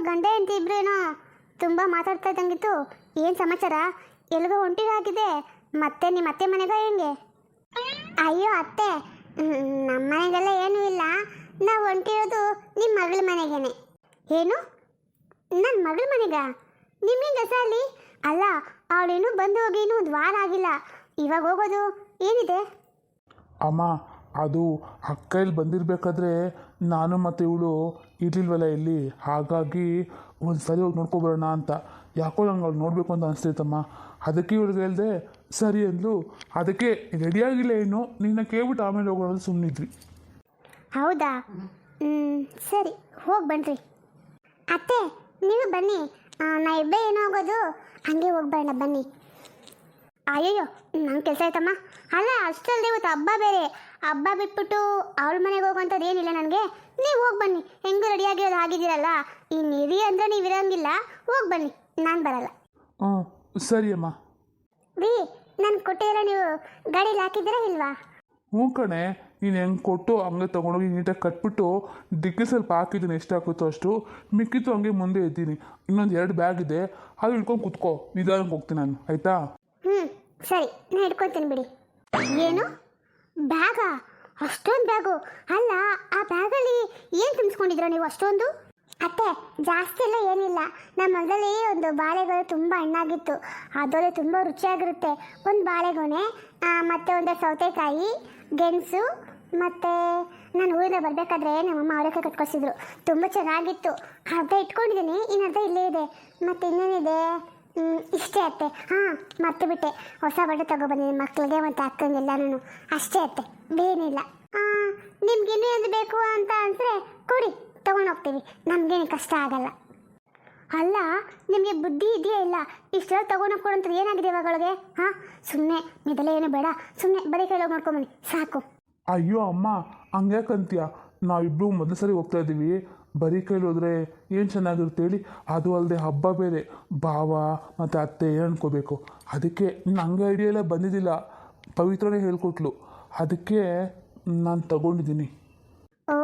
ಗಂಡ ಅಂತ ಇಬ್ರೇನೋ ತುಂಬ ಮಾತಾಡ್ತಾ ಇದ್ದಂಗಿತ್ತು. ಏನು ಸಮಾಚಾರ? ಎಲ್ಗೋ ಹೊಂಟಿಗಾಗಿದೆ ಮತ್ತೆ ನಿಮ್ಮ ಅತ್ತೆ ಮನೆಗ ಹೆಂಗೆ? ಅಯ್ಯೋ ಅತ್ತೆ, ನಮ್ಮ ಮನೆಗೆಲ್ಲ ಏನೂ ಇಲ್ಲ. ನಾವು ಹೊಂಟಿರೋದು ನಿಮ್ಮ ಮಗಳ ಮನೆಗೇನೆ. ಏನು? ನನ್ನ ಮಗಳ ಮನೆಗ? ನಿಮ್ಗೇನು ಕೆಲಸ ಅಲ್ಲಿ? ಅಲ್ಲ, ಅವಳೇನು ಬಂದು ಹೋಗಿ ಇನ್ನೂ ಒಂದು ವಾರ ಆಗಿಲ್ಲ, ಇವಾಗ ಹೋಗೋದು ಏನಿದೆ? ಅಮ್ಮ, ಅದು ಅಕ್ಕೈಲಿ ಬಂದಿರಬೇಕಾದ್ರೆ ನಾನು ಮತ್ತು ಇವಳು ಇರ್ಲಿಲ್ವಲ್ಲ ಇಲ್ಲಿ, ಹಾಗಾಗಿ ಒಂದು ಸರಿ ಹೋಗಿ ನೋಡ್ಕೊಬರೋಣ ಅಂತ. ಯಾಕೋ ನಂಗೆ ಅವ್ಳು ನೋಡಬೇಕು ಅಂತ ಅನಿಸ್ತೈತಮ್ಮ. ಅದಕ್ಕೆ ಇವಳಿಗೆ ಹೇಳಿದೆ, ಸರಿ ಅಂದ್ಲು. ಅದಕ್ಕೆ ರೆಡಿಯಾಗಿಲ್ಲ ಏನು, ನಿನ್ನ ಕೇಳ್ಬಿಟ್ಟು ಆಮೇಲೆ ಹೋಗೋಣ ಸುಮ್ಮನಿದ್ವಿ. ಹೌದಾ? ಸರಿ, ಹೋಗಿ ಬನ್ನಿರಿ. ಅತ್ತೆ ನೀವು ಬನ್ನಿ, ನಾ ಇಬ್ಬೇ ಏನೋ ಹೋಗೋದು, ಹಂಗೆ ಹೋಗ್ಬೇಡ ಬನ್ನಿ. ಅಯ್ಯಯ್ಯೋ, ನಂಗೆ ಕೆಲಸ ಆಯ್ತಮ್ಮ. ಅಲ್ಲ ಅಷ್ಟಲ್ಲದೆ ಇವತ್ತು ಹಬ್ಬ ಬೇರೆ, ಹಬ್ಬ ಬಿಟ್ಬಿಟ್ಟು ಅವಳ ಮನೆಗೆ ಹೋಗುವಂಥದ್ದು ಏನಿಲ್ಲ ನನಗೆ. ನೀವು ಹೋಗಿ ಬನ್ನಿ, ಹೆಂಗೂ ರೆಡಿಯಾಗಿರೋದು ಆಗಿದ್ದೀರಲ್ಲ, ಇನ್ನು ಇರಿ ಅಂದರೆ ನೀವು ಇರೋಂಗಿಲ್ಲ. ಹೋಗಿ ಬನ್ನಿ, ನಾನು ಬರಲ್ಲ. ಹ್ಞೂ ಸರಿ ಅಮ್ಮ. ರೀ, ನಾನು ಕೊಟ್ಟಿರೋ ನೀವು ಗಾಡೀಲಿ ಹಾಕಿದ್ದೀರಾ ಇಲ್ವಾ? ಹ್ಞೂ ಕಣೆ, ನೀನು ಹೆಂಗೆ ಕೊಟ್ಟು ಹಂಗೆ ತೊಗೊಂಡೋಗಿ ನೀಟಾಗಿ ಕಟ್ಬಿಟ್ಟು ಡಿಕ್ಕಿ ಸ್ವಲ್ಪ ಹಾಕಿದ್ದೀನಿ, ಎಷ್ಟು ಹಾಕುತ್ತೋ ಅಷ್ಟು. ಮಿಕ್ಕಿತ್ತು ಹಂಗೆ ಮುಂದೆ ಇದ್ದೀನಿ. ಇನ್ನೊಂದು 2 ಬ್ಯಾಗ್ ಇದೆ, ಅದು ಇಟ್ಕೊಂಡು ಕುತ್ಕೋ, ನಿಧಾನಕ್ಕೆ ಹೋಗ್ತೀನಿ ನಾನು, ಆಯಿತಾ? ಸರಿ, ನಾನು ಹಿಡ್ಕೊತೀನಿ ಬಿಡಿ. ಏನು ಬ್ಯಾಗಾ? ಅಷ್ಟೊಂದು ಬ್ಯಾಗು? ಅಲ್ಲ, ಆ ಬ್ಯಾಗಲ್ಲಿ ಏನು ತುಂಬಿಸ್ಕೊಂಡಿದ್ರ ನೀವು ಅಷ್ಟೊಂದು? ಅತ್ತೆ, ಜಾಸ್ತಿ ಎಲ್ಲ ಏನಿಲ್ಲ. ನಮ್ಮ ಹೊಲದಲ್ಲಿ ಒಂದು ಬಾಳೆಗೊನೆ ತುಂಬ ಹಣ್ಣಾಗಿತ್ತು, ಅದರಲ್ಲಿ ತುಂಬ ರುಚಿಯಾಗಿರುತ್ತೆ. ಒಂದು ಬಾಳೆಗೊನೆ, ಮತ್ತು ಒಂದು ಸೌತೆಕಾಯಿ, ಗೆಣಸು, ಮತ್ತು ನಾನು ಊರಿಂದ ಬರಬೇಕಾದ್ರೆ ನಮ್ಮಮ್ಮ ಅವರೆಕಾಯಿ ಕಟ್ಕೊಳ್ಸಿದ್ರು, ತುಂಬ ಚೆನ್ನಾಗಿತ್ತು. ಅರ್ಧ ಇಟ್ಕೊಂಡಿದ್ದೀನಿ, ಇನ್ನು ಅರ್ಧ ಇಲ್ಲೇ ಇದೆ. ಮತ್ತು ಇನ್ನೇನಿದೆ? ಇಷ್ಟೇ ಅತ್ತೆ. ಹಾಂ, ಮರ್ತು ಬಿಟ್ಟೆ, ಹೊಸ ಬಟ್ಟೆ ತೊಗೊಬಂದಿದ್ದೀನಿ ಮಕ್ಕಳಿಗೆ ಮತ್ತು ಅಕ್ಕಂಗೆಲ್ಲನೂ. ಅಷ್ಟೇ ಅತ್ತೆ, ಬೇನಿಲ್ಲ. ನಿಮ್ಗೆ ಇನ್ನೂ ಏನು ಬೇಕು ಅಂತ ಅಂದರೆ ಕೊಡಿ, ತೊಗೊಂಡೋಗ್ತೀವಿ, ನಮಗೇನು ಕಷ್ಟ ಆಗಲ್ಲ. ಅಲ್ಲ, ನಿಮಗೆ ಬುದ್ಧಿ ಇದೆಯೇ ಇಲ್ಲ? ಇಷ್ಟೆಲ್ಲ ತೊಗೊಂಡೋಗಿ ಕೊಡೋಂಥದ್ದು ಏನಾಗಿದೆ ಇವಾಗಳಿಗೆ? ಹಾಂ, ಸುಮ್ಮನೆ ಮಿದಲೇ ಏನು ಬೇಡ, ಸುಮ್ಮನೆ ಬರೀ ಕೈಲೋಗಿ ನೋಡ್ಕೊಂಬನ್ನಿ ಸಾಕು. ಅಯ್ಯೋ ಅಮ್ಮ, ಹಂಗ್ಯಾಕಂತೀಯ? ನಾವಿಬ್ಬರು ಮೊದಲು ಸರಿ ಹೋಗ್ತಾ ಇದ್ದೀವಿ, ಬರೀ ಕೈಲಿ ಹೋದರೆ ಏನು ಚೆನ್ನಾಗಿರುತ್ತೆ ಹೇಳಿ? ಅದು ಅಲ್ಲದೆ ಹಬ್ಬ ಬೇರೆ, ಭಾವ ಮತ್ತು ಅತ್ತೆ ಏನು ಅನ್ಕೋಬೇಕು. ಅದಕ್ಕೆ ನಂಗೆ ಐಡಿಯಾ ಎಲ್ಲ ಬಂದಿದ್ದಿಲ್ಲ, ಪವಿತ್ರನೇ ಹೇಳ್ಕೊಟ್ಲು, ಅದಕ್ಕೆ ನಾನು ತಗೊಂಡಿದ್ದೀನಿ. ಓ,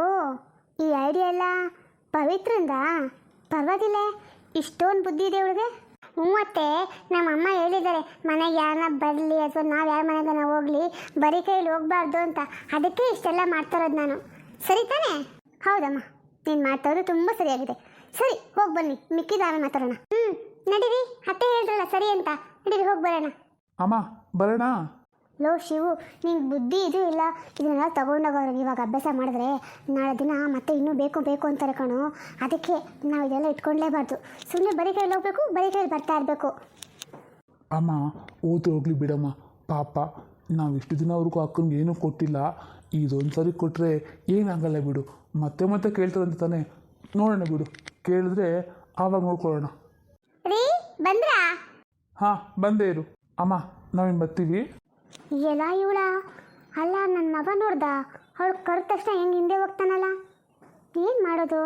ಈ ಐಡಿಯಾ ಎಲ್ಲ ಪವಿತ್ರಂದ? ಪರವಾಗಿಲ್ಲ, ಇಷ್ಟೊಂದು ಬುದ್ಧಿ ಇದೆ ಅವಳಿಗೆ. ಅತ್ತೆ, ನಮ್ಮಮ್ಮ ಹೇಳಿದ್ದಾರೆ ಮನೆಗೆ ಯಾರನ್ನ ಬರಲಿ ಅಥವಾ ನಾವು ಯಾರ ಮನೆಗೆ ನಾವು ಹೋಗಲಿ ಬರೀ ಕೈಯಲ್ಲಿ ಹೋಗಬಾರ್ದು ಅಂತ. ಅದಕ್ಕೆ ಇಷ್ಟೆಲ್ಲ ಮಾಡ್ತಾರೋದು ನಾನು. ಸರಿ ತಾನೇ? ಹೌದಮ್ಮ, ನೀನು ಮಾಡ್ತಾರೋದು ತುಂಬ ಸರಿಯಾಗಿದೆ. ಸರಿ, ಹೋಗಿ ಬನ್ನಿ, ಮಿಕ್ಕಿದ ಆಮೇಲೆ ಮಾತಾಡೋಣ. ನಡೀರಿ, ಅತ್ತೆ ಹೇಳಿದ್ರಲ್ಲ ಸರಿ ಅಂತ, ನಡೀರಿ ಹೋಗಿ ಬರೋಣ. ಅಮ್ಮ ಬರೋಣ? ಲೋ ಶಿವು, ನಿಂಗೆ ಬುದ್ಧಿ ಇದು ಇಲ್ಲ. ಇದನ್ನೆಲ್ಲ ತೊಗೊಂಡೋಗೋರು ಇವಾಗ ಅಭ್ಯಾಸ ಮಾಡಿದ್ರೆ ನಾಳೆ ದಿನ ಮತ್ತೆ ಇನ್ನೂ ಬೇಕು ಬೇಕು ಅಂತಾರೆ ಕಣೋ. ಅದಕ್ಕೆ ನಾವು ಇದೆಲ್ಲ ಇಟ್ಕೊಂಡ್ಲೇಬಾರ್ದು, ಸುಮ್ಮನೆ ಬರೀ ಕೈಯಲ್ಲಿ ಹೋಗ್ಬೇಕು, ಬರೀ ಕೈಯಲ್ಲಿ ಬರ್ತಾ ಇರಬೇಕು. ಅಮ್ಮ ಓದು ಹೋಗ್ಲಿ ಬಿಡಮ್ಮ, ಪಾಪ ನಾವು ಇಷ್ಟು ದಿನವರೆಗೂ ಅಕ್ಕನಿಗೆ ಏನೂ ಕೊಟ್ಟಿಲ್ಲ, ಇದೊಂದು ಸರಿ ಕೊಟ್ಟರೆ ಏನಾಗಲ್ಲ ಬಿಡು. ಮತ್ತೆ ಮತ್ತೆ ಕೇಳ್ತಾರಂತ ತಾನೆ, ನೋಡೋಣ ಬಿಡು, ಕೇಳಿದ್ರೆ ಆವಾಗ ನೋಡ್ಕೊಳ್ಳೋಣ. ರೀ, ಬಂದ್ರಾ? ಹಾಂ ಬಂದೇ ಇರು. ಅಮ್ಮ ನಾವೇನು ಬರ್ತೀವಿ. ಎಲ್ಲ ಇವಳ? ಅಲ್ಲ, ನನ್ನ ಮಗ ನೋಡ್ದ, ಅವಳು ಕರೆದ ತಕ್ಷಣ ಹೆಂಗೆ ಹಿಂದೆ ಹೋಗ್ತಾನಲ್ಲ, ಏನು ಮಾಡೋದು?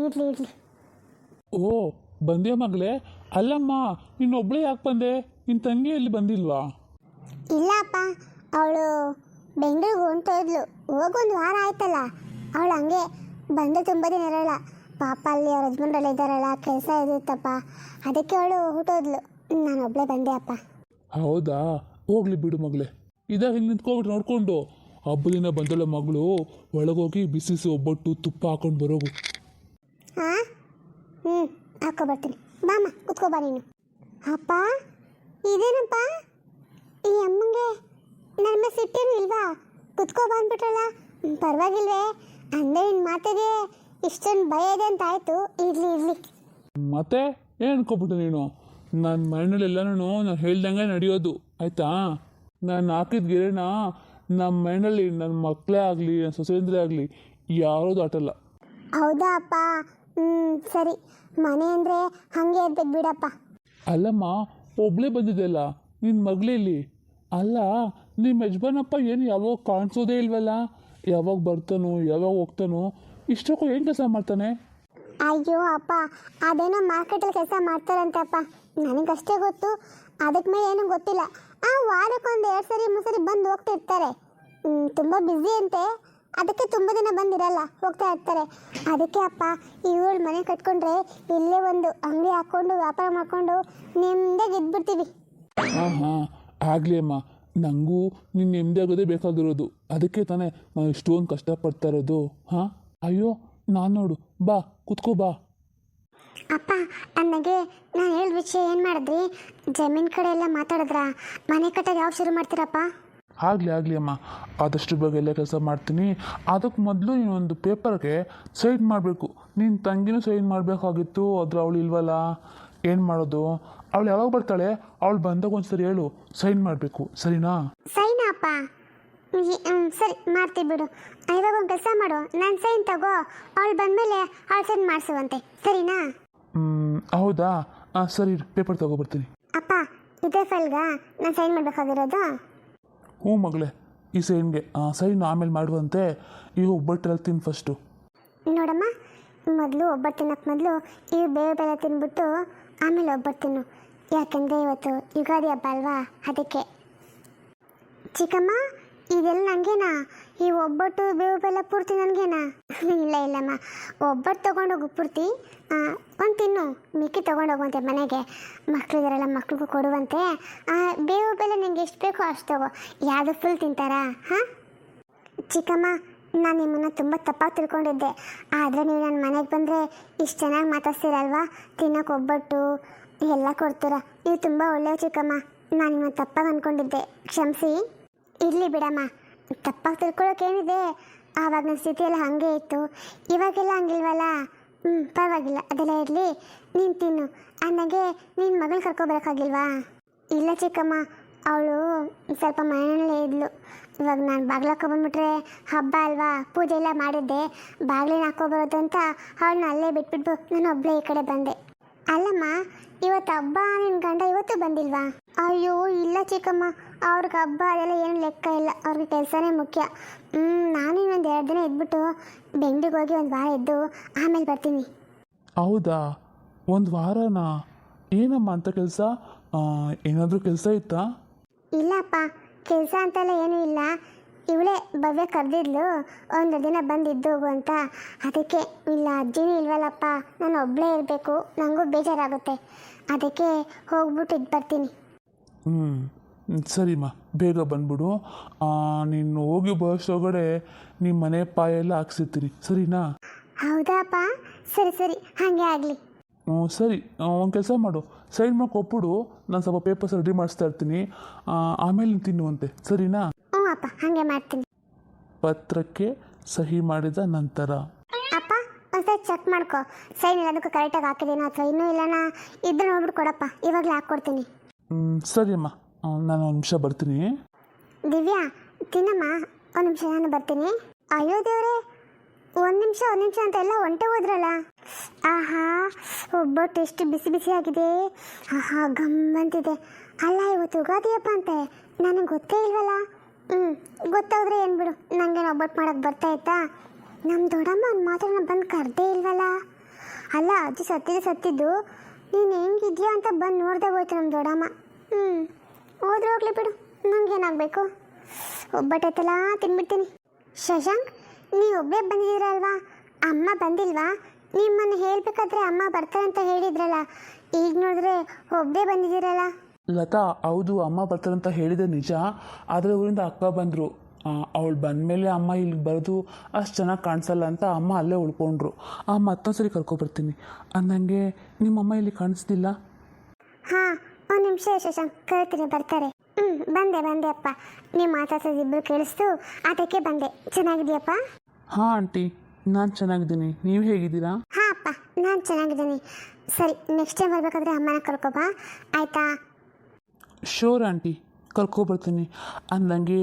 ಇರಲಿ ಇರಲಿ. ಓ ಬಂದ್ಯಾ ಮಗಳೇ? ಅಲ್ಲಮ್ಮ, ಇನ್ನೊಬ್ಳೇ ಯಾಕೆ ಬಂದೆ? ನಿನ್ನ ತಂಗಿ ಎಲ್ಲಿ ಬಂದಿಲ್ವಾ? ಇಲ್ಲಪ್ಪ, ಅವಳು ಬೆಂಗಳೂರಿಗೆ ಹೊಂಟೋದ್ಲು, ಹೋಗೊಂದು ವಾರ ಆಯ್ತಲ್ಲ. ಅವಳು ಹಂಗೆ ಬಂದು ತುಂಬ ದಿನ ಇರೋಲ್ಲ, ಪಾಪ ಅಲ್ಲಿ ಅವ್ರ ಯಜಮಾನ್ರೆಲ್ಲ ಇದ್ದಾರಲ್ಲ, ಕೆಲಸ ಇರುತ್ತಪ್ಪ, ಅದಕ್ಕೆ ಅವಳು ಹೊರಟೋದ್ಲು. ನಾನೊಬ್ಬಳೇ ಬಂದೆ ಅಪ್ಪ. ಹೌದಾ, ಹೋಗ್ಲಿ ಬಿಡು ಮಗಳೇ. ಇದಾಗ ಹಿಂಗೆ ನಿಂತ್ಕೊಬಿಟ್ಟು ನೋಡ್ಕೊಂಡು, ಹಬ್ಬದಿನ ಬಂದಲ್ಲ ಮಗಳು, ಒಳಗೋಗಿ ಬಿಸಿ ಒಬ್ಬಟ್ಟು ತುಪ್ಪ ಹಾಕೊಂಡು ಬರೋಗು. ಹಾಂ, ಹಾಕ್ಕೊಬರ್ತೀನಿ. ಬಾಮ್ಮ, ಕುತ್ಕೋ ಬಾ ನೀನು. ಅಪ್ಪ, ಇದೇನಪ್ಪ ಈ ಅಮ್ಮಂಗೆ ನನ್ನ ಸಿಟ್ಟೇನು ಇಲ್ವಾ? ಕುತ್ಕೋ ಬಂದ್ಬಿಟ್ರಲ್ಲ, ಪರವಾಗಿಲ್ವೇ? ಅಂದರೆ ನಿನ್ನ ಮಾತಿಗೆ ಇಷ್ಟೊಂದು ಭಯ ಇದೆ ಅಂತ ಆಯಿತು. ಇರಲಿ ಇರಲಿ. ಮತ್ತೆ ಏನು ಅನ್ಕೊಬಿಟ್ಟು ನೀನು? ನನ್ನ ಮೈಂಡಲ್ಲೆಲ್ಲನೂ ನಾನು ಹೇಳ್ದಂಗೆ ನಡೆಯೋದು, ಆಯಿತಾ? ನಾನು ಹಾಕಿದ ಗೆರೆನ ನಮ್ಮ ಮೈಂಡಲ್ಲಿ ನನ್ನ ಮಕ್ಕಳೇ ಆಗಲಿ ನನ್ನ ಸೊಸೇಂದ್ರೇ ಆಗಲಿ ಯಾರೂ ದಾಟಲ್ಲ. ಹೌದಾ ಅಪ್ಪ? ಸರಿ, ಮನೆ ಅಂದರೆ ಹಾಗೆ ಇರ್ಬೇಕು ಬಿಡಪ್ಪ. ಅಲ್ಲಮ್ಮ, ಒಬ್ಬಳೇ ಬಂದಿದ್ದೆಲ್ಲ, ನಿನ್ನ ಮಗಳೇಲಿ? ಅಲ್ಲ, ನಿಮ್ಮ ಯಜಮಾನಪ್ಪ ಏನು ಯಾವಾಗ ಕಾಣಿಸೋದೇ ಇಲ್ವಲ್ಲ? ಯಾವಾಗ ಬರ್ತಾನೋ ಯಾವಾಗ ಹೋಗ್ತಾನೋ, ಇಷ್ಟಕ್ಕೂ ಏನು ಕೆಲಸ ಮಾಡ್ತಾನೆ? ಅಯ್ಯೋ ಅಪ್ಪ, ಅದೇನೋ ಮಾರ್ಕೆಟಲ್ಲಿ ಕೆಲಸ ಮಾಡ್ತಾರಂತಪ್ಪ, ನನಗಷ್ಟೇ ಗೊತ್ತು, ಅದಕ್ಕೆ ಮೇಲೆ ಏನೂ ಗೊತ್ತಿಲ್ಲ. ವಾರಕ್ಕೊಂದು 2 ಸರಿ 3 ಸರಿ ಬಂದು ಹೋಗ್ತಿರ್ತಾರೆ. ತುಂಬ ಬ್ಯುಸಿ ಅಂತೆ, ಅದಕ್ಕೆ ತುಂಬ ದಿನ ಬಂದಿರಲ್ಲ, ಹೋಗ್ತಾ ಇರ್ತಾರೆ. ಅದಕ್ಕೆ ಅಪ್ಪ ಇವಳು ಮನೆ ಕಟ್ಕೊಂಡ್ರೆ ಇಲ್ಲೇ ಒಂದು ಅಂಗಡಿ ಹಾಕ್ಕೊಂಡು ವ್ಯಾಪಾರ ಮಾಡ್ಕೊಂಡು ನೆಮ್ಮದಿಯಾಗಿ ಇದ್ಬಿಡ್ತೀವಿ. ಹಾಂ ಹಾಂ ಆಗಲಿ ಅಮ್ಮ, ನನಗೂ ನೀನು ನೆಮ್ಮದಿ ಆಗೋದೇ ಬೇಕಾಗಿರೋದು. ಅದಕ್ಕೆ ತಾನೇ ನಾನು ಇಷ್ಟೊಂದು ಕಷ್ಟಪಡ್ತಾ ಇರೋದು. ಹಾಂ ಅಯ್ಯೋ ನಾನು ನೋಡು, ಬಾ ಕುತ್ಕೋ ಬಾ. ಅಪ್ಪ ನನಗೆ ನಾನು ಹೇಳಿದ ವಿಷಯ ಏನು ಮಾಡಿದ್ರಿ? ಜಮೀನ್ ಕಡೆ ಎಲ್ಲ ಮಾತಾಡಿದ್ರಾ? ಮನೆ ಕಟ್ಟೋದು ಯಾವಾಗ ಶುರು ಮಾಡ್ತೀರಪ್ಪ? ಆಗಲಿ ಅಮ್ಮ, ಆದಷ್ಟು ಬೇಗ ಎಲ್ಲ ಕೆಲಸ ಮಾಡ್ತೀನಿ. ಅದಕ್ಕೆ ಮೊದಲು ನೀನೊಂದು ಪೇಪರ್ಗೆ ಸೈನ್ ಮಾಡಬೇಕು. ನಿನ್ನ ತಂಗಿನೂ ಸೈನ್ ಮಾಡಬೇಕಾಗಿತ್ತು, ಆದ್ರೆ ಅವಳು ಇಲ್ವಲ್ಲ, ಏನು ಮಾಡೋದು? ಅವಳು ಯಾವಾಗ ಬರ್ತಾಳೆ? ಅವಳು ಬಂದಾಗ ಒಂದ್ಸರಿ ಹೇಳು, ಸೈನ್ ಮಾಡಬೇಕು, ಸರಿನಾ? ಸೈನಾ ಅಪ್ಪ? ಸರಿ ಮಾಡ್ತೀವಿ ಬಿಡು. ಇವಾಗ ಒಂದು ಕೆಲಸ ಮಾಡು, ನಾನು ಸೈನ್ ತಗೋ, ಅವಳು ಬಂದಮೇಲೆ ಅವಳು ಸೈನ್ ಮಾಡಿಸುವಂತೆ, ಸರಿನಾ? ಹೌದಾ? ಸರಿ, ಪೇಪರ್ ತಗೊಬರ್ತೀನಿ. ಅಪ್ಪ ಇದೇ ಫೈಲ್ಗಾ ನಾನು ಸೈನ್ ಮಾಡಬೇಕಾಗಿರೋದು? ಹ್ಞೂ ಮಗಳೇ, ಈ ಸೈನ್ಗೆ ಸೈನ್ ಆಮೇಲೆ ಮಾಡುವಂತೆ. ಈಗ ಒಬ್ಬಟ್ಟಲ್ಲಿ ತಿನ್ನು ಫಸ್ಟು. ನೋಡಮ್ಮ, ಮೊದಲು ಒಬ್ಬಟ್ಟು ತಿನ್ನಕ್ಕೆ ಮೊದಲು ಈ ಬೇಳೆ ಬೆಲೆ ತಿನ್ಬಿಟ್ಟು ಆಮೇಲೆ ಒಬ್ಬಟ್ಟು ತಿನ್ನು. ಯಾಕೆಂದರೆ ಇವತ್ತು ಯುಗಾದಿ ಹಬ್ಬ ಅಲ್ವಾ, ಅದಕ್ಕೆ. ಚಿಕ್ಕಮ್ಮ, ಇದೆಲ್ಲ ನನಗೇನಾ? ಈ ಒಬ್ಬಟ್ಟು ಬೇವು ಬೆಲ್ಲ ಪೂರ್ತಿ ನನಗೇನಾ? ಇಲ್ಲಮ್ಮ, ಒಬ್ಬಟ್ಟು ತೊಗೊಂಡೋಗು ಪೂರ್ತಿ, ಒಂದು ತಿನ್ನು, ಮಿಕ್ಕಿ ತೊಗೊಂಡೋಗುವಂತೆ ಮನೆಗೆ. ಮಕ್ಕಳಿದಾರಲ್ಲ, ಮಕ್ಳಿಗೂ ಕೊಡುವಂತೆ. ಬೇವು ಬೆಲ್ಲ ನಿಂಗೆ ಎಷ್ಟು ಬೇಕೋ ಅಷ್ಟು ತಗೋ. ಯಾವುದು ಫುಲ್ ತಿಂತಾರಾ? ಹಾಂ ಚಿಕ್ಕಮ್ಮ, ನಾನು ನಿಮ್ಮನ್ನು ತುಂಬ ತಪ್ಪಾಗಿ ತಿಳ್ಕೊಂಡಿದ್ದೆ. ಆದರೆ ನೀವು ನನ್ನ ಮನೆಗೆ ಬಂದರೆ ಇಷ್ಟು ಚೆನ್ನಾಗಿ ಮಾತಾಡ್ತೀರಲ್ವಾ, ತಿನ್ನೋಕೆ ಒಬ್ಬಟ್ಟು ಎಲ್ಲ ಕೊಡ್ತೀರಾ. ನೀವು ತುಂಬ ಒಳ್ಳೆಯ ಚಿಕ್ಕಮ್ಮ. ನಾನು ನಿಮ್ಮನ್ನು ತಪ್ಪಾಗಿ ಅಂದ್ಕೊಂಡಿದ್ದೆ, ಕ್ಷಮಿಸಿ. ಇರಲಿ ಬಿಡಮ್ಮ, ತಪ್ಪಾಗಿ ತಿಳ್ಕೊಳ್ಳೋಕೇನಿದೆ? ಆವಾಗ ನನ್ನ ಸ್ಥಿತಿಯೆಲ್ಲ ಹಾಗೆ ಇತ್ತು, ಇವಾಗೆಲ್ಲ ಹಂಗಿಲ್ವಲ್ಲ. ಪರವಾಗಿಲ್ಲ, ಅದೆಲ್ಲ ಇರಲಿ. ನೀನು ತಿನ್ನು. ನನಗೆ ನಿನ್ನ ಮಗಳು ಕರ್ಕೊಬರೋಕ್ಕಾಗಿಲ್ವಾ? ಇಲ್ಲ ಚಿಕ್ಕಮ್ಮ, ಅವಳು ಸ್ವಲ್ಪ ಮನೆಯಲ್ಲೇ ಇದ್ಲು. ಇವಾಗ ನಾನು ಬಾಗಿಲು ಹಾಕೊಬಂದ್ಬಿಟ್ರೆ ಹಬ್ಬ ಅಲ್ವಾ, ಪೂಜೆ ಎಲ್ಲ ಮಾಡಿದ್ದೆ, ಬಾಗಿಲಿನ ಹಾಕೋಬರೋದು ಅಂತ ಅವಳನ್ನ ಅಲ್ಲೇ ಬಿಟ್ಬಿಟ್ಟು ನಾನು ಒಬ್ಬಳೇ ಈ ಕಡೆ ಬಂದೆ. ಅಲ್ಲಮ್ಮ, ಇವತ್ತು ಹಬ್ಬ, ನಿನ್ನ ಗಂಡ ಇವತ್ತು ಬಂದಿಲ್ವಾ? ಅಯ್ಯೋ ಇಲ್ಲ ಚಿಕ್ಕಮ್ಮ, ಅವ್ರಿಗೆ ಹಬ್ಬ ಅದೆಲ್ಲ ಏನು ಲೆಕ್ಕ ಇಲ್ಲ, ಅವ್ರಿಗೆ ಕೆಲಸನೇ ಮುಖ್ಯ. ನಾನು ಇನ್ನೊಂದು 2 ದಿನ ಇದ್ಬಿಟ್ಟು ಬೆಂಗ್ಳೂರಿಗೆ ಹೋಗಿ ಒಂದು ವಾರ ಇದ್ದು ಆಮೇಲೆ ಬರ್ತೀನಿ. ಹೌದಾ? ಒಂದು ವಾರನಾ? ಏನಮ್ಮ ಅಂತ ಕೆಲಸ? ಏನಾದರೂ ಕೆಲಸ ಇತ್ತಾ? ಇಲ್ಲಪ್ಪ, ಕೆಲಸ ಅಂತೆಲ್ಲ ಏನೂ ಇಲ್ಲ. ಇವಳೇ ಭವ್ಯ ಕರೆದಿದ್ಲು, ಒಂದು ದಿನ ಬಂದಿದ್ದು ಹೋಗು ಅಂತ. ಅದಕ್ಕೆ. ಇಲ್ಲ ಅಜ್ಜಿನೂ ಇಲ್ವಲ್ಲಪ್ಪ, ನಾನು ಒಬ್ಬಳೇ ಇರಬೇಕು, ನನಗೂ ಬೇಜಾರಾಗುತ್ತೆ. ಅದಕ್ಕೆ ಹೋಗ್ಬಿಟ್ಟು ಇದು ಬರ್ತೀನಿ. ಸರಿಮ್ಮ, ಬೇಗ ಬಂದ್ಬಿಡು. ನೀನು ಹೋಗಿ ಬರೋಷ್ಟೊಳಗಡೆ ನಿಮ್ಮ ಮನೆ ಪಾಯ ಎಲ್ಲ ಹಾಕ್ಸಿರ್ತೀನಿ, ಸರಿನಾ? ಹೌದಾಪ್ಪ? ಸರಿ ಹಾಗೆ ಆಗಲಿ. ಸರಿ, ಒಂದು ಕೆಲಸ ಮಾಡು, ಸೈನ್ ಮಾಡಿ ಕೊಟ್ಬಿಡು. ನಾನು ಸ್ವಲ್ಪ ಪೇಪರ್ಸ್ ರೆಡಿ ಮಾಡಿಸ್ತಾ ಇರ್ತೀನಿ, ಆಮೇಲೆ ನೀನು ತಿನ್ನುವಂತೆ, ಸರಿನಾ? ಹ್ಞೂ ಅಪ್ಪ, ಹಾಗೆ ಮಾಡ್ತೀನಿ. ಪತ್ರಕ್ಕೆ ಸಹಿ ಮಾಡಿದ ನಂತರ ಅಪ್ಪ ಒಂದ್ಸರಿ ಚೆಕ್ ಮಾಡ್ಕೊ, ಸೈನ್ ಎಲ್ಲದಕ್ಕೂ ಕರೆಕ್ಟಾಗಿ ಹಾಕಿದ್ದೀನೋ ಅಥವಾ ಇನ್ನೂ ಇಲ್ಲನ ಇದ್ರೆ ನೋಡ್ಬಿಟ್ಟು ಕೊಡಪ್ಪ, ಇವಾಗಲೇ ಹಾಕ್ಕೊಡ್ತೀನಿ. ಸರಿಯಮ್ಮ, ನಾನು 1 ನಿಮಿಷ ಬರ್ತೀನಿ. ದಿವ್ಯಾ ತಿನ್ನಮ್ಮ, 1 ನಿಮಿಷ ನಾನು ಬರ್ತೀನಿ. ಅಯ್ಯೋ ದೇವ್ರೆ, 1 ನಿಮಿಷ ಅಂತ ಎಲ್ಲ ಹೊಂಟೆ ಹೋದ್ರಲ್ಲ. ಆಹಾ, ಒಬ್ಬಟ್ಟು ಎಷ್ಟು ಬಿಸಿ ಬಿಸಿ ಆಗಿದೆ. ಆಹಾ, ಗಮ್ಮಂತಿದೆ. ಅಲ್ಲ, ಇವತ್ತು ಯುಗಾದಿ ಹಬ್ಬ ಅಂತೆ, ನನಗೆ ಗೊತ್ತೇ ಇಲ್ವಲ್ಲ. ಗೊತ್ತಾದ್ರೆ ಏನು ಬಿಡು, ನನಗೇನು ಒಬ್ಬಟ್ಟು ಮಾಡೋಕ್ಕೆ ಬರ್ತಾ ಇತ್ತಾ? ನಮ್ಮ ದೊಡ್ಡಮ್ಮ ಒಂದು ಮಾತ್ರ ಬಂದು ಕರೆದೇ ಇಲ್ವಲ್ಲ. ಅಲ್ಲ, ಅಜ್ಜಿ ಸತ್ತಿದ್ದು ನೀನು ಹೆಂಗಿದ್ಯಾ ಅಂತ ಬಂದು ನೋಡ್ದೆ ಹೋಯ್ತು ನಮ್ಮ ದೊಡ್ಡಮ್ಮ. ಹೋದ್ರೆ ಹೋಗ್ಲಿ ಬಿಡು, ನನಗೇನಾಗಬೇಕು? ಒಬ್ಬಟ್ಟೈತಲ್ಲ, ತಿನ್ಬಿಡ್ತೀನಿ. ಶಶಾಂಕ್, ನೀವು ಒಬ್ಬೇ ಬಂದಿದ್ದೀರಲ್ವಾ? ಅಮ್ಮ ಬಂದಿಲ್ವಾ? ನಿಮ್ಮನ್ನು ಹೇಳ್ಬೇಕಾದ್ರೆ ಅಮ್ಮ ಬರ್ತಾರೆ ಅಂತ ಹೇಳಿದ್ರಲ್ಲ, ಈಗ ನೋಡಿದ್ರೆ ಒಬ್ಬೇ ಬಂದಿದ್ದೀರಲ್ಲ. ಲತಾ, ಹೌದು, ಅಮ್ಮ ಬರ್ತಾರಂತ ಹೇಳಿದೆ ನಿಜ. ಆದರೆ ಊರಿಂದ ಅಕ್ಕ ಬಂದರು. ಅವಳು ಬಂದಮೇಲೆ ಅಮ್ಮ ಇಲ್ಲಿಗೆ ಬರೋದು ಅಷ್ಟು ಚೆನ್ನಾಗಿ ಕಾಣಿಸಲ್ಲ ಅಂತ ಅಮ್ಮ ಅಲ್ಲೇ ಉಳ್ಕೊಂಡ್ರು. ಮತ್ತೊಂದು ಸರಿ ಕರ್ಕೊಬರ್ತೀನಿ. ಅಂದಂಗೆ ನಿಮ್ಮಮ್ಮ ಇಲ್ಲಿ ಕಾಣಿಸ್ತಿಲ್ಲ? ಹಾಂ, 1 ನಿಮಿಷ ಶಶಾಂಕ್, ಕರಿತೀನಿ, ಬರ್ತಾರೆ. ಬಂದೆ ಅಪ್ಪ. ನೀವು ಮಾತಾಡ್ಸೋದಿಬ್ರು ಕೇಳಿಸ್ತು, ಅದಕ್ಕೆ ಬಂದೆ. ಚೆನ್ನಾಗಿದೆಯಪ್ಪ? ಹಾಂ ಆಂಟಿ, ನಾನು ಚೆನ್ನಾಗಿದ್ದೀನಿ. ನೀವು ಹೇಗಿದ್ದೀರಾ? ಹಾಂ ಅಪ್ಪ, ನಾನು ಚೆನ್ನಾಗಿದ್ದೀನಿ. ಸರಿ, ನೆಕ್ಸ್ಟ್ ಟೈಮ್ ಬರಬೇಕಾದ್ರೆ ಅಮ್ಮನ ಕರ್ಕೊಬಾ, ಆಯಿತಾ? ಶೋರ್ ಆಂಟಿ, ಕರ್ಕೊಬರ್ತೀನಿ. ಅಂದಂಗೆ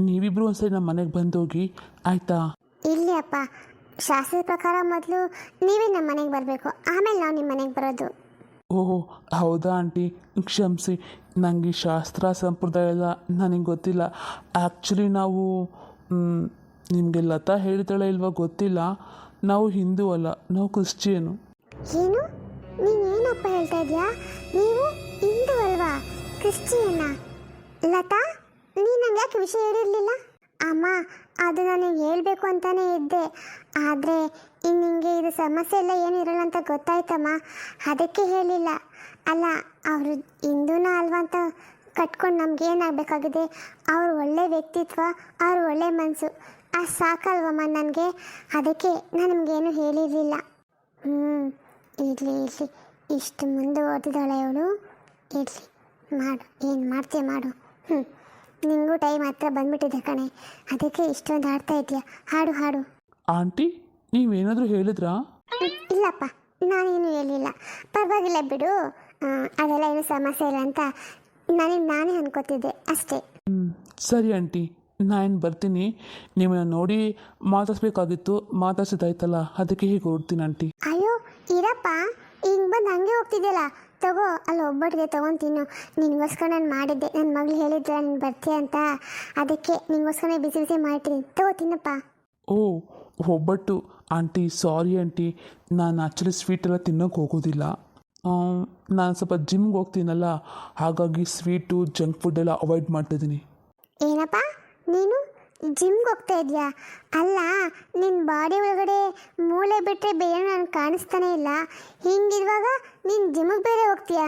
ನೀವಿಬ್ಬರು ಒಂದ್ಸರಿ ನಮ್ಮ ಮನೆಗೆ ಬಂದೋಗಿ, ಆಯಿತಾ? ಇಲ್ಲಿ ಅಪ್ಪ, ಶಾಸ್ತ್ರದ ಪ್ರಕಾರ ಮೊದಲು ನೀವೇ ನಮ್ಮ ಮನೆಗೆ ಬರಬೇಕು, ಆಮೇಲೆ ನಾವು ನಿಮ್ಮ ಮನೆಗೆ ಬರೋದು. ಓಹೋ, ಹೌದಾ ಆಂಟಿ, ಕ್ಷಮಿಸಿ. ನನಗೆ ಶಾಸ್ತ್ರ ಸಂಪ್ರದಾಯ ಎಲ್ಲ ನನಗೆ ಗೊತ್ತಿಲ್ಲ. ಆ್ಯಕ್ಚುಲಿ ನಾವು ನಿಮಗೆ ಲತಾ ಹೇಳ್ತಾಳೆ ಇಲ್ವಾ ಗೊತ್ತಿಲ್ಲ, ನಾವು ಹಿಂದೂ ಅಲ್ಲ, ನಾವು ಕ್ರಿಶ್ಚಿಯನು. ಏನು? ನೀನೇನಪ್ಪ ಹೇಳ್ತಾ ಇದೆಯಾ? ನೀವು ಹಿಂದೂ ಅಲ್ವಾ, ಕ್ರಿಶ್ಚಿಯನ್ನ? ಲತಾ, ನೀನು ನಂಗೆ ಯಾಕೆ ವಿಷಯ ಹೇಳಿರಲಿಲ್ಲ? ಅಮ್ಮ ಅದು ನಾನು ಹೇಳಬೇಕು ಅಂತಾನೆ ಇದ್ದೆ, ಆದರೆ ಇನ್ನು ನಿಮಗೆ ಇದು ಸಮಸ್ಯೆ ಎಲ್ಲ ಏನು ಇರಲ್ಲ ಅಂತ ಗೊತ್ತಾಯ್ತಮ್ಮ, ಅದಕ್ಕೆ ಹೇಳಿಲ್ಲ. ಅಲ್ಲ, ಅವರು ಹಿಂದೂನ ಅಲ್ವಾ ಅಂತ ಕಟ್ಕೊಂಡು ನಮ್ಗೆ ಏನಾಗಬೇಕಾಗಿದೆ? ಅವ್ರು ಒಳ್ಳೆ ವ್ಯಕ್ತಿತ್ವ, ಅವ್ರು ಒಳ್ಳೆ ಮನಸ್ಸು, ಅದು ಸಾಕಲ್ವಮ್ಮ ನನಗೆ. ಅದಕ್ಕೆ ನಾನು ನಿಮಗೇನು ಹೇಳಿರಲಿಲ್ಲ. ಇರಲಿ ಇರಲಿ, ಇಷ್ಟು ಮುಂದೆ ಓದಿದಾಳೆ ಅವಳು. ಇರಲಿ, ಮಾಡು, ಏನು ಮಾಡ್ತೀಯ ಮಾಡು. ನಿಮಗೂ ಟೈಮ್ ಹತ್ರ ಬಂದ್ಬಿಟ್ಟಿದೆ ಕಣೆ, ಅದಕ್ಕೆ ಇಷ್ಟೊಂದು ಹಾಡ್ತಾ ಇದೆಯಾ. ಹಾಡು ಹಾಡು. ಆಂಟಿ, ನೀವೇನಾದರೂ ಹೇಳಿದ್ರಾ? ಇಲ್ಲಪ್ಪ, ನಾನೇನು ಹೇಳಿಲ್ಲ. ಪರವಾಗಿಲ್ಲ ಬಿಡು, ಅದೆಲ್ಲ ಏನು ಸಮಸ್ಯೆ ಇಲ್ಲ ಅಂತ ನನಗೆ ನಾನೇ ಅನ್ಕೋತಿದ್ದೆ ಅಷ್ಟೇ. ಸರಿ ಆಂಟಿ, ನಾನು ಬರ್ತೀನಿ. ನಿಮ್ಮನ್ನ ನೋಡಿ ಮಾತಾಡ್ಸ್ಬೇಕಾಗಿತ್ತು, ಮಾತಾಡ್ಸಿದಾಯ್ತಲ್ಲ, ಅದಕ್ಕೆ ಹೀಗೆ ಹೊರಡ್ತೀನಿ ಆಂಟಿ. ಅಯ್ಯೋ ಇರಪ್ಪ, ಹಿಂಗೆ ಬಂದು ಹಂಗೆ ಹೋಗ್ತಿದ್ಯಲ್ಲ, ತಗೋ ಅಲ್ಲಿ ಒಬ್ಬಟ್ಟಿಗೆ ತೊಗೊಂತೀನಿ. ನಿನಗೋಸ್ಕರ ನಾನು ಮಾಡಿದ್ದೆ, ನನ್ನ ಮಗಳು ಹೇಳಿದ್ರೆ ನೀನು ಬರ್ತೀಯ ಅಂತ, ಅದಕ್ಕೆ ನಿನಗೋಸ್ಕರ ಬಿಸಿ ಬಿಸಿ ಮಾಡಿದ್ದೀನಿ, ತಗೋ ತಿನ್ನಪ್ಪ. ಓ, ಒಬ್ಬಟ್ಟು. ಆಂಟಿ ಸಾರಿ ಆಂಟಿ, ನಾನು ಆ್ಯಕ್ಚುಲಿ ಸ್ವೀಟೆಲ್ಲ ತಿನ್ನೋಕೆ ಹೋಗೋದಿಲ್ಲ. ನಾನು ಸ್ವಲ್ಪ ಜಿಮ್ಗೆ ಹೋಗ್ತೀನಲ್ಲ, ಹಾಗಾಗಿ ಸ್ವೀಟು ಜಂಕ್ ಫುಡ್ಡೆಲ್ಲ ಅವಾಯ್ಡ್ ಮಾಡ್ತಿದ್ದೀನಿ. ಏನಪ್ಪ ನೀನು ಜಿಮ್ಗೆ ಹೋಗ್ತಾ ಇದೆಯಾ? ಅಲ್ಲ, ನಿನ್ನ ಬಾಡಿ ಒಳಗಡೆ ಮೂಳೆ ಬಿಟ್ಟರೆ ಬೇರೆ ನನಗೆ ಕಾಣಿಸ್ತಾನೆ ಇಲ್ಲ. ಹಿಂಗಿರುವಾಗ ನೀನು ಜಿಮ್ಗೆ ಬೇರೆ ಹೋಗ್ತೀಯಾ?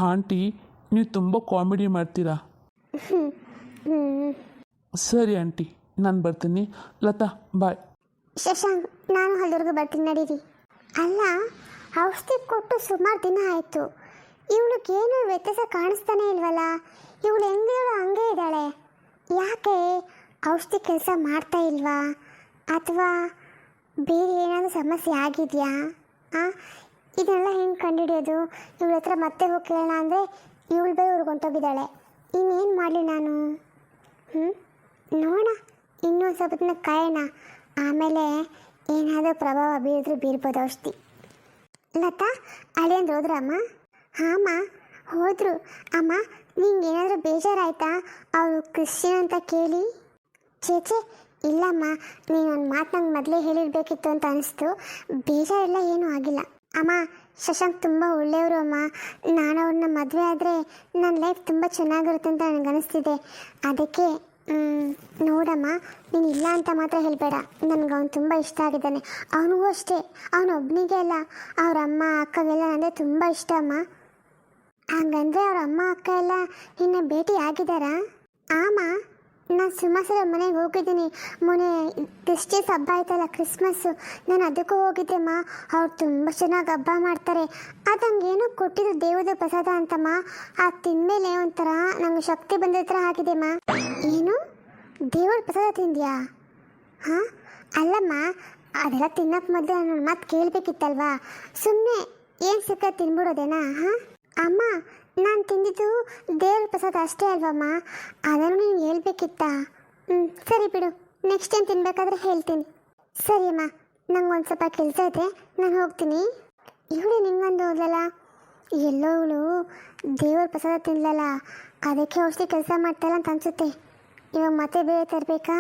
ಆಂಟಿ, ನೀವು ತುಂಬ ಕಾಮಿಡಿ ಮಾಡ್ತೀರಾ. ಸರಿ ಆಂಟಿ, ನಾನು ಬರ್ತೀನಿ. ಲತಾ, ಬಾಯ್. ಶಶಾಂಕ್, ನಾನು ಅಲ್ಲಿವರೆಗೂ ಬರ್ತೀನಿ, ನಡೀರಿ. ಅಲ್ಲ, ಔಷಧಿ ಕೊಟ್ಟು ಸುಮಾರು ದಿನ ಆಯಿತು, ಇವಳಿಗೇನು ವ್ಯತ್ಯಾಸ ಕಾಣಿಸ್ತಾನೆ ಇಲ್ವಲ್ಲ. ಇವಳು ಹೆಂಗಿರೋ ಹಂಗೆ ಇದ್ದಾಳೆ. ಯಾಕೆ ಔಷಧಿ ಕೆಲಸ ಮಾಡ್ತಾ ಇಲ್ವಾ? ಅಥವಾ ಬೇರೆ ಏನಾದರೂ ಸಮಸ್ಯೆ ಆಗಿದೆಯಾ? ಇದನ್ನೆಲ್ಲ ಹೆಂಗೆ ಕಂಡುಹಿಡಿಯೋದು? ಇವಳ ಹತ್ರ ಮತ್ತೆ ಹೋಗಿ ಕೇಳೋಣ ಅಂದರೆ ಇವಳು ಬೇರೆ ಹೊರ್ಗೊಂಟೋಗಿದ್ದಾಳೆ. ಇನ್ನೇನು ಮಾಡಲಿ ನಾನು? ನೋಡೋಣ, ಇನ್ನೊಂದು ಸ್ವಲ್ಪ ದಿನ ಕಾಯೋಣ, ಆಮೇಲೆ ಏನಾದರೂ ಪ್ರಭಾವ ಬೀರಿದ್ರೆ ಬೀರ್ಬೋದು ಔಷಧಿ. ಲತಾ, ಅಳಿಯಂದ್ರೆ ಹೋದ್ರ ಅಮ್ಮ? ಹಾಂ ಹೋದರು. ಅಮ್ಮ, ನಿಂಗೆ ಏನಾದರೂ ಬೇಜಾರಾಯ್ತಾ ಅವರು ಕ್ರಿಶ್ಚಿಯನ್ ಅಂತ ಕೇಳಿ? ಚೇಚೆ ಇಲ್ಲಮ್ಮ, ನೀನು ಒಂದು ಮಾತು ನಂಗೆ ಮೊದಲೇ ಹೇಳಿರಬೇಕಿತ್ತು ಅಂತ ಅನಿಸ್ತು. ಬೇಜಾರೆಲ್ಲ ಏನೂ ಆಗಿಲ್ಲ. ಅಮ್ಮ, ಶಶಾಂಕ್ ತುಂಬ ಒಳ್ಳೆಯವರು ಅಮ್ಮ. ನಾನು ಅವ್ರನ್ನ ಮದುವೆ ಆದರೆ ನನ್ನ ಲೈಫ್ ತುಂಬ ಚೆನ್ನಾಗಿರುತ್ತೆ ಅಂತ ನನಗನ್ನಿಸ್ತಿದೆ. ಅದಕ್ಕೆ ನೋಡಮ್ಮ, ನೀನು ಇಲ್ಲ ಅಂತ ಮಾತ್ರ ಹೇಳಬೇಡ. ನನಗೆ ಅವ್ನು ತುಂಬ ಇಷ್ಟ ಆಗಿದ್ದಾನೆ. ಅವನಿಗೂ ಅಷ್ಟೇ, ಅವನೊಬ್ಬನಿಗೆ ಅಲ್ಲ, ಅವ್ರ ಅಮ್ಮ ಅಕ್ಕಗೆಲ್ಲ ನನಗೆ ತುಂಬ ಇಷ್ಟ ಅಮ್ಮ. ಹಂಗಂದರೆ ಅವ್ರ ಅಮ್ಮ ಅಕ್ಕ ಎಲ್ಲ ನಿನ್ನ ಭೇಟಿ ಆಗಿದ್ದಾರಾ? ಆಮ, ನಾನು ಸುಮಾರು ಸಲ ಮನೆಗೆ ಹೋಗಿದ್ದೀನಿ. ಮೊನ್ನೆ ಕ್ರಿಸ್ಟಿಯನ್ಸ್ ಹಬ್ಬ ಆಯ್ತಲ್ಲ, ಕ್ರಿಸ್ಮಸ್ಸು, ನಾನು ಅದಕ್ಕೂ ಹೋಗಿದ್ದೆಮ್ಮ. ಅವ್ರು ತುಂಬ ಚೆನ್ನಾಗಿ ಹಬ್ಬ ಮಾಡ್ತಾರೆ. ಅದು ಹಂಗೇನೋ ಕೊಟ್ಟಿದ್ದು ದೇವದ ಪ್ರಸಾದ ಅಂತಮ್ಮ. ಅದು ತಿಂದಮೇಲೆ ಒಂಥರ ನಂಗೆ ಶಕ್ತಿ ಬಂದ ಥರ ಆಗಿದೆಮ್ಮ. ಏನು, ದೇವರ ಪ್ರಸಾದ ತಿಂದ್ಯಾ? ಹಾಂ, ಅಲ್ಲಮ್ಮ, ಅದೆಲ್ಲ ತಿನ್ನೋಕೆ ಮೊದಲು ನನ್ನ ಮಾತು ಕೇಳಬೇಕಿತ್ತಲ್ವಾ? ಸುಮ್ಮನೆ ಏನು ಸಿಕ್ಕ ತಿನ್ಬಿಡೋದೇನಾ? ಹಾಂ ಅಮ್ಮ, ನಾನು ತಿಂದಿದ್ದು ದೇವ್ರ ಪ್ರಸಾದ ಅಷ್ಟೇ ಅಲ್ವಮ್ಮ, ಅದನ್ನು ನೀನು ಹೇಳ್ಬೇಕಿತ್ತಾ? ಸರಿ ಬಿಡು, ನೆಕ್ಸ್ಟ್ ಟೈಮ್ ತಿನ್ಬೇಕಾದ್ರೆ ಹೇಳ್ತೀನಿ. ಸರಿ ಅಮ್ಮ, ನಂಗೆ ಒಂದು ಸ್ವಲ್ಪ ಕೆಲಸ ಇದೆ, ನಾನು ಹೋಗ್ತೀನಿ. ಇವಳು ನಿಂಗೊಂದು ಹೋದ್ಲಲ್ಲ, ಎಲ್ಲೋ ಇವಳು ದೇವ್ರ ಪ್ರಸಾದ ತಿನ್ಲಲ್ಲ, ಅದಕ್ಕೆ ಔಷಧಿ ಕೆಲಸ ಮಾಡ್ತಾಯಿಲ್ಲ ಅಂತ ಅನಿಸುತ್ತೆ. ಇವಾಗ ಮತ್ತೆ ಬೇರೆ ತರಬೇಕಾ?